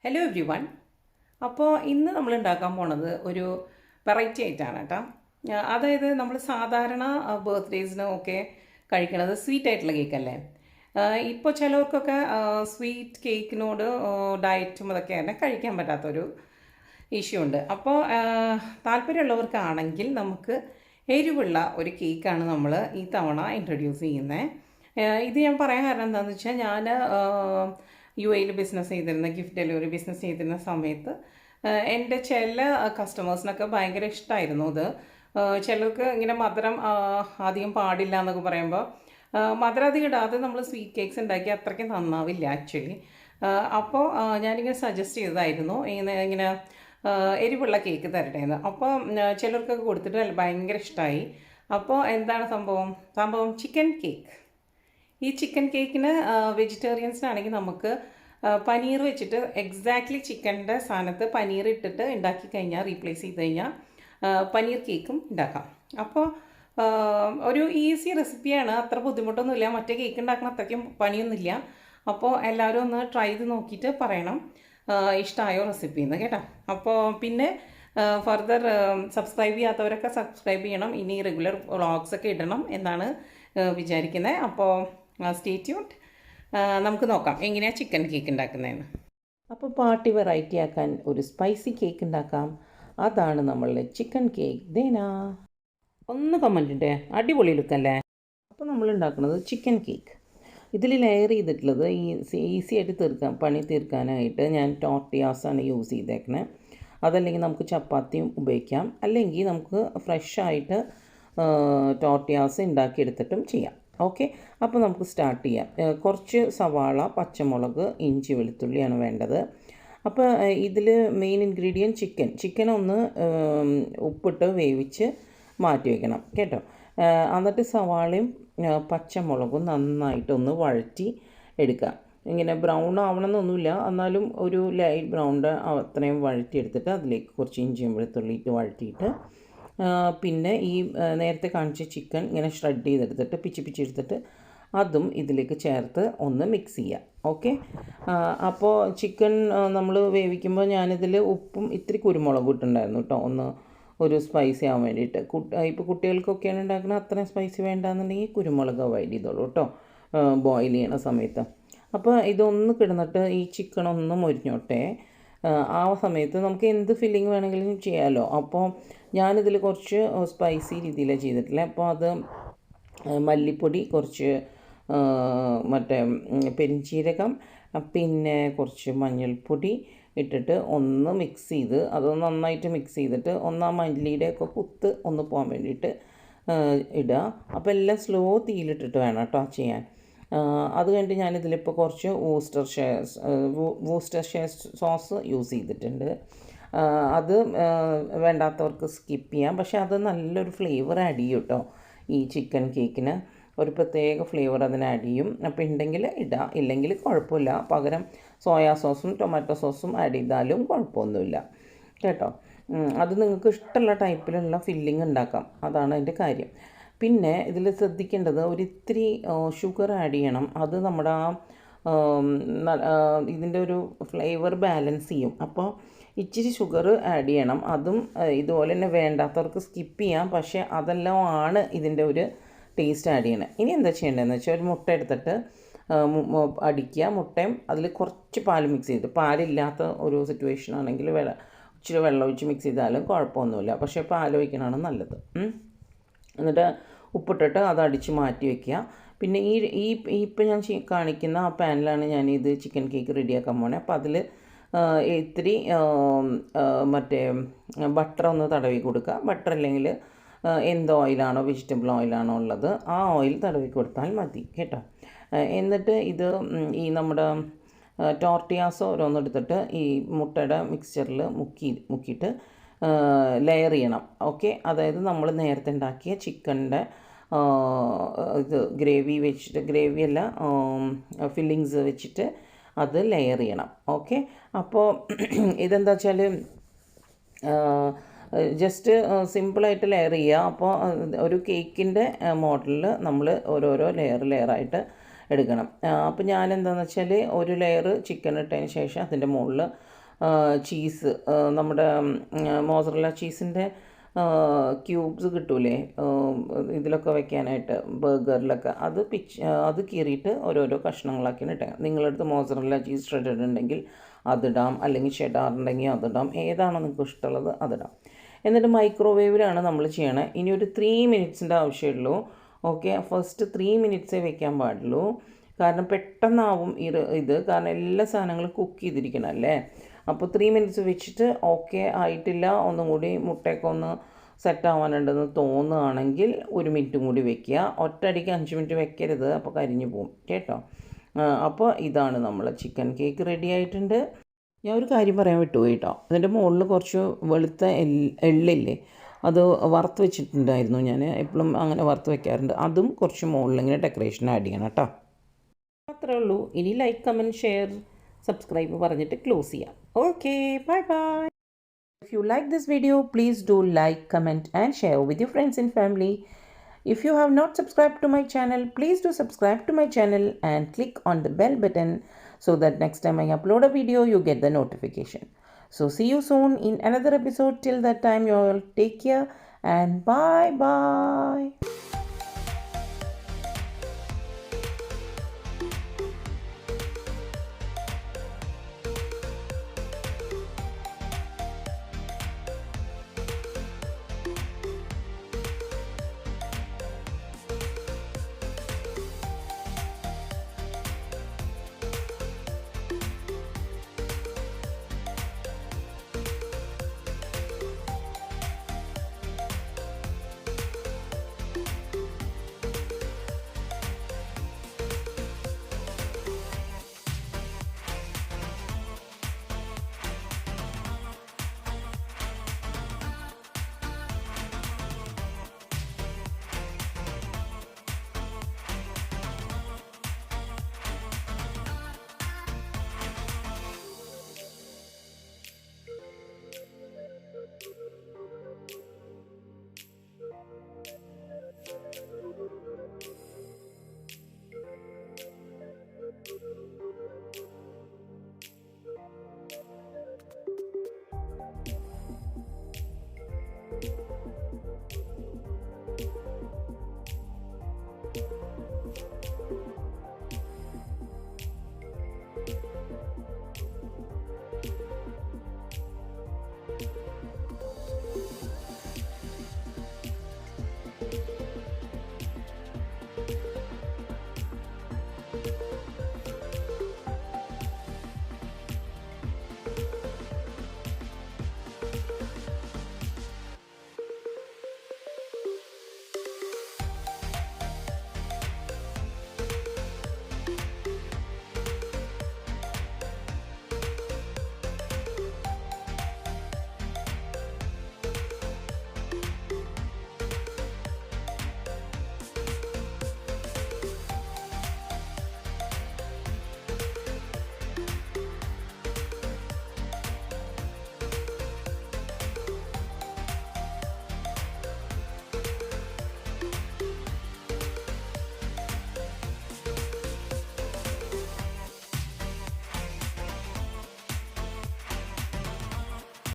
Hello every one. അപ്പോൾ ഇന്ന് നമ്മൾ ഉണ്ടാക്കാൻ പോണത് ഒരു വെറൈറ്റി ആയിട്ടാണ് കേട്ടോ. അതായത് നമ്മൾ സാധാരണ ബർത്ത്ഡേസിനും ഒക്കെ കഴിക്കണത് സ്വീറ്റ് ആയിട്ടുള്ള കേക്കല്ലേ. ഇപ്പോൾ ചിലവർക്കൊക്കെ സ്വീറ്റ് കേക്കിനോട് ഡയറ്റും അതൊക്കെ തന്നെ കഴിക്കാൻ പറ്റാത്തൊരു ഇഷ്യൂ ഉണ്ട്. അപ്പോൾ താല്പര്യമുള്ളവർക്കാണെങ്കിൽ നമുക്ക് എരിവുള്ള ഒരു കേക്കാണ് നമ്മൾ ഈ തവണ ഇൻട്രൊഡ്യൂസ് ചെയ്യുന്നത്. ഇത് ഞാൻ പറയാൻ കാരണം എന്താണെന്ന് വെച്ചാൽ ഞാൻ യു എയിൽ ബിസിനസ് ചെയ്തിരുന്ന ഗിഫ്റ്റ് ഡെലിവറി ബിസിനസ് ചെയ്തിരുന്ന സമയത്ത് എൻ്റെ ചില കസ്റ്റമേഴ്സിനൊക്കെ ഭയങ്കര ഇഷ്ടമായിരുന്നു ഇത്. ചിലർക്ക് ഇങ്ങനെ മധുരം അധികം പാടില്ല എന്നൊക്കെ പറയുമ്പോൾ മധുരം അധികം ഇടാതെ നമ്മൾ സ്വീറ്റ് കേക്ക്സ് ഉണ്ടാക്കി അത്രയ്ക്ക് നന്നാവില്ല ആക്ച്വലി. അപ്പോൾ ഞാനിങ്ങനെ സജസ്റ്റ് ചെയ്തതായിരുന്നു ഇങ്ങനെ എരിവുള്ള കേക്ക് തരട്ടേന്ന്. അപ്പോൾ ചിലർക്കൊക്കെ കൊടുത്തിട്ട് ഭയങ്കര ഇഷ്ടമായി. അപ്പോൾ എന്താണ് സംഭവം ചിക്കൻ കേക്ക്. ഈ ചിക്കൻ കേക്കിന് വെജിറ്റേറിയൻസിനാണെങ്കിൽ നമുക്ക് പനീർ വെച്ചിട്ട് എക്സാക്ട്ലി ചിക്കൻ്റെ സ്ഥാനത്ത് പനീർ ഇട്ടിട്ട് ഉണ്ടാക്കി കഴിഞ്ഞാൽ റീപ്ലേസ് ചെയ്ത് കഴിഞ്ഞാൽ പനീർ കേക്കും ഉണ്ടാക്കാം. അപ്പോൾ ഒരു ഈസി റെസിപ്പിയാണ്, അത്ര ബുദ്ധിമുട്ടൊന്നുമില്ല. മറ്റേ കേക്ക് ഉണ്ടാക്കണം അത്രയ്ക്കും പണിയൊന്നുമില്ല. അപ്പോൾ എല്ലാവരും ഒന്ന് ട്രൈ ചെയ്ത് നോക്കിയിട്ട് പറയണം ഇഷ്ടമായോ റെസിപ്പിന്ന് കേട്ടോ. അപ്പോൾ പിന്നെ ഫർദർ സബ്സ്ക്രൈബ് ചെയ്യാത്തവരൊക്കെ സബ്സ്ക്രൈബ് ചെയ്യണം. ഇനി റെഗുലർ വ്ളോഗ്സൊക്കെ ഇടണം എന്നാണ് വിചാരിക്കുന്നത്. അപ്പോൾ സ്റ്റേ ട്യൂൺഡ്. നമുക്ക് നോക്കാം എങ്ങനെയാണ് ചിക്കൻ കേക്ക് ഉണ്ടാക്കുന്നതെന്ന്. അപ്പോൾ പാർട്ടി വെറൈറ്റി ആക്കാൻ ഒരു സ്പൈസി കേക്ക് ഉണ്ടാക്കാം. അതാണ് നമ്മളുടെ ചിക്കൻ കേക്ക്. ദേനാ ഒന്ന് കമൻറ്റിൻ്റെ അടിപൊളി ലുക്കല്ലേ. അപ്പോൾ നമ്മൾ ഉണ്ടാക്കുന്നത് ചിക്കൻ കേക്ക്. ഇതിൽ ലെയർ ചെയ്തിട്ടുള്ളത് ഈസി ആയിട്ട് പണി തീർക്കാനായിട്ട് ഞാൻ ടോർട്ടിയാസാണ് യൂസ് ചെയ്തേക്കണേ. അതല്ലെങ്കിൽ നമുക്ക് ചപ്പാത്തിയും ഉപയോഗിക്കാം, അല്ലെങ്കിൽ നമുക്ക് ഫ്രഷായിട്ട് ടോർട്ടിയാസ് ഉണ്ടാക്കിയെടുത്തിട്ടും ചെയ്യാം. ഓക്കെ, അപ്പോൾ നമുക്ക് സ്റ്റാർട്ട് ചെയ്യാം. കുറച്ച് സവാള, പച്ചമുളക്, ഇഞ്ചി, വെളുത്തുള്ളിയാണ് വേണ്ടത്. അപ്പോൾ ഇതിൽ മെയിൻ ഇൻഗ്രീഡിയൻറ്റ് ചിക്കൻ ഒന്ന് ഉപ്പിട്ട് വേവിച്ച് മാറ്റി വയ്ക്കണം കേട്ടോ. എന്നിട്ട് സവാളയും പച്ചമുളകും നന്നായിട്ടൊന്ന് വഴറ്റി എടുക്കുക. ഇങ്ങനെ ബ്രൗൺ ആവണമെന്നൊന്നുമില്ല, എന്നാലും ഒരു ലൈറ്റ് ബ്രൗണ്ട് അത്രയും വഴറ്റിയെടുത്തിട്ട് അതിലേക്ക് കുറച്ച് ഇഞ്ചിയും വെളുത്തുള്ളിയിട്ട് വഴറ്റിയിട്ട് പിന്നെ ഈ നേരത്തെ കാണിച്ച ചിക്കൻ ഇങ്ങനെ ഷ്രെഡ് ചെയ്തെടുത്തിട്ട് പിച്ചെടുത്തിട്ട് അതും ഇതിലേക്ക് ചേർത്ത് ഒന്ന് മിക്സ് ചെയ്യുക. ഓക്കെ, അപ്പോൾ ചിക്കൻ നമ്മൾ വേവിക്കുമ്പോൾ ഞാനിതിൽ ഉപ്പും ഇത്തിരി കുരുമുളകും ഇട്ടുണ്ടായിരുന്നു കേട്ടോ, ഒരു സ്പൈസി ആവാൻ വേണ്ടിയിട്ട്. ഇപ്പോൾ കുട്ടികൾക്കൊക്കെയാണ് ഉണ്ടാക്കുന്നത്, അത്രയും സ്പൈസി വേണ്ടാന്നുണ്ടെങ്കിൽ കുരുമുളക് അവോയ്ഡ് ചെയ്തോളൂ കേട്ടോ ബോയിൽ ചെയ്യണ സമയത്ത്. അപ്പോൾ ഇതൊന്ന് കിടന്നിട്ട് ഈ ചിക്കൻ ഒന്ന് മൊരിഞ്ഞോട്ടെ. ആ സമയത്ത് നമുക്ക് എന്ത് ഫില്ലിങ് വേണമെങ്കിലും ചെയ്യാമല്ലോ. അപ്പോൾ ഞാനിതിൽ കുറച്ച് സ്പൈസി രീതിയിലാണ് ചെയ്തിട്ടില്ല. അപ്പോൾ അത് മല്ലിപ്പൊടി, കുറച്ച് മറ്റേ പെരിഞ്ചീരകം, പിന്നെ കുറച്ച് മഞ്ഞൾപ്പൊടി ഇട്ടിട്ട് ഒന്ന് മിക്സ് ചെയ്ത് അത് നന്നായിട്ട് മിക്സ് ചെയ്തിട്ട് ആ മല്ലിയുടെയൊക്കെ കുത്ത് ഒന്ന് പോകാൻ വേണ്ടിയിട്ട് ഇടുക. അപ്പോൾ എല്ലാം സ്ലോ തീയിലിട്ടിട്ട് വേണം കേട്ടോ ചെയ്യാൻ. അത് കഴിഞ്ഞിട്ട് ഞാനിതിലിപ്പോൾ കുറച്ച് വൂസ്റ്റർഷെയർ സോസ് യൂസ് ചെയ്തിട്ടുണ്ട്. അത് വേണ്ടാത്തവർക്ക് സ്കിപ്പ് ചെയ്യാം, പക്ഷേ അത് നല്ലൊരു ഫ്ലേവർ ആഡ് ചെയ്യും കേട്ടോ. ഈ ചിക്കൻ കേക്കിന് ഒരു പ്രത്യേക ഫ്ലേവർ അതിന് ആഡ് ചെയ്യും. അപ്പോൾ ഉണ്ടെങ്കിൽ ഇടാം, ഇല്ലെങ്കിൽ കുഴപ്പമില്ല. പകരം സോയാ സോസും ടൊമാറ്റോ സോസും ആഡ് ചെയ്താലും കുഴപ്പമൊന്നുമില്ല കേട്ടോ. അത് നിങ്ങൾക്ക് ഇഷ്ടമുള്ള ടൈപ്പിലുള്ള ഫില്ലിങ് ഉണ്ടാക്കാം, അതാണ് അതിൻ്റെ കാര്യം. പിന്നെ ഇതിൽ ശ്രദ്ധിക്കേണ്ടത് ഒരിത്തിരി ഷുഗർ ആഡ് ചെയ്യണം. അത് നമ്മുടെ ഇതിൻ്റെ ഒരു ഫ്ലേവർ ബാലൻസ് ചെയ്യും. അപ്പോൾ ഇച്ചിരി ഷുഗർ ആഡ് ചെയ്യണം. അതും ഇതുപോലെ തന്നെ വേണ്ടാത്തവർക്ക് സ്കിപ്പ് ചെയ്യാം, പക്ഷേ അതെല്ലാം ആണ് ഇതിൻ്റെ ഒരു ടേസ്റ്റ് ആഡ് ചെയ്യണത്. ഇനി എന്താ ചെയ്യേണ്ടതെന്ന് വെച്ചാൽ ഒരു മുട്ട എടുത്തിട്ട് അടിക്കുക. മുട്ടയും അതിൽ കുറച്ച് പാൽ മിക്സ് ചെയ്ത്, പാലില്ലാത്ത ഒരു സിറ്റുവേഷൻ ആണെങ്കിൽ ഇച്ചിരി വെള്ളം ഒഴിച്ച് മിക്സ് ചെയ്താലും കുഴപ്പമൊന്നുമില്ല, പക്ഷേ പാൽ ഒഴിക്കണതാണ് നല്ലത്. എന്നിട്ട് ഉപ്പിട്ടിട്ട് അത് അടിച്ച് മാറ്റി വയ്ക്കുക. പിന്നെ ഇപ്പം ഞാൻ കാണിക്കുന്ന ആ പാനിലാണ് ഞാനിത് ചിക്കൻ കേക്ക് റെഡിയാക്കാൻ പോണേ. അപ്പോൾ അതിൽ ഇത്തിരി മറ്റേ ബട്ടർ ഒന്ന് തടവി കൊടുക്കുക. ബട്ടർ അല്ലെങ്കിൽ എന്ത് ഓയിലാണോ, വെജിറ്റബിൾ ഓയിലാണോ ഉള്ളത്, ആ ഓയിൽ തടവി കൊടുത്താൽ മതി കേട്ടോ. എന്നിട്ട് ഇത് ഈ നമ്മുടെ ടോർട്ടിയാസ് ഓരോന്നെടുത്തിട്ട് ഈ മുട്ടയുടെ മിക്സ്ചറിൽ മുക്കിയിട്ട് ലെയർ ചെയ്യണം. ഓക്കെ, അതായത് നമ്മൾ നേരത്തെ ഉണ്ടാക്കിയ ചിക്കൻ്റെ ഇത് ഗ്രേവിയല്ല ഫില്ലിങ്സ് വെച്ചിട്ട് അത് ലെയർ ചെയ്യണം. ഓക്കെ, അപ്പോൾ ഇതെന്താ വെച്ചാൽ ജസ്റ്റ് സിമ്പിളായിട്ട് ലെയർ ചെയ്യുക. അപ്പോൾ ഒരു കേക്കിൻ്റെ മോഡലിൽ നമ്മൾ ഓരോരോ ലെയറായിട്ട് എടുക്കണം. അപ്പോൾ ഞാൻ എന്താണെന്ന് വെച്ചാൽ ഒരു ലെയർ ചിക്കൻ ഇട്ടതിന് ശേഷം അതിൻ്റെ മുകളിൽ ചീസ്, നമ്മുടെ മോസറല്ല ചീസിൻ്റെ ക്യൂബ്സ് കിട്ടൂലേ ഇതിലൊക്കെ വെക്കാനായിട്ട്, ബർഗറിലൊക്കെ, അത് കീറിയിട്ട് ഓരോരോ കഷ്ണങ്ങളാക്കിയാണ് ഇട്ടേക്കാം. നിങ്ങളുടെ അടുത്ത് മോസറല്ല ചീസ് ഷ്രെഡഡ് ഉണ്ടെങ്കിൽ അതിടാം, അല്ലെങ്കിൽ ഷെഡാർ ഉണ്ടെങ്കിൽ അതിടാം, ഏതാണോ നിങ്ങൾക്ക് ഇഷ്ടമുള്ളത് അതിടാം. എന്നിട്ട് മൈക്രോവേവിലാണ് നമ്മൾ ചെയ്യണത്. ഇനി ഒരു 3 മിനിറ്റ്സിൻ്റെ ആവശ്യമുള്ളൂ. ഓക്കെ, ഫസ്റ്റ് 3 മിനിറ്റ്സേ വെക്കാൻ പാടുള്ളൂ. കാരണം പെട്ടെന്നാവും ഇത് കാരണം എല്ലാ സാധനങ്ങളും കുക്ക് ചെയ്തിരിക്കണം അല്ലേ. അപ്പോൾ 3 മിനിറ്റ്സ് വെച്ചിട്ട് ഓക്കെ ആയിട്ടില്ല, ഒന്നും കൂടി മുട്ടയൊക്കെ ഒന്ന് സെറ്റാവാനുണ്ടെന്ന് തോന്നുകയാണെങ്കിൽ 1 മിനിറ്റും കൂടി വെക്കുക. ഒറ്റയടിക്ക് 5 മിനിറ്റ് വെക്കരുത്, അപ്പോൾ കരിഞ്ഞു പോകും കേട്ടോ. അപ്പോൾ ഇതാണ് നമ്മളെ ചിക്കൻ കേക്ക് റെഡി ആയിട്ടുണ്ട്. ഞാൻ ഒരു കാര്യം പറയാൻ വിട്ടുപോയി കേട്ടോ. അതിൻ്റെ മുകളിൽ കുറച്ച് വെളുത്ത എള്ളില്ലേ, അത് വറുത്ത് വെച്ചിട്ടുണ്ടായിരുന്നു. ഞാൻ എപ്പോഴും അങ്ങനെ വറുത്ത് വെക്കാറുണ്ട്. അതും കുറച്ച് മുകളിൽ ഇങ്ങനെ ഡെക്കറേഷൻ ആഡ് ചെയ്യണം കേട്ടോ. അത്രേ ഉള്ളൂ. ഇനി ലൈക്ക്, കമൻറ്റ്, ഷെയർ, സബ്സ്ക്രൈബ് പറഞ്ഞിട്ട് ക്ലോസ് ചെയ്യാം. Okay, bye bye. If you like this video, please do like, comment and share with your friends and family. If you have not subscribed to my channel, please do subscribe to my channel and click on the bell button so that next time I upload a video, you get the notification. So see you soon in another episode. Till that time, you all take care and bye bye.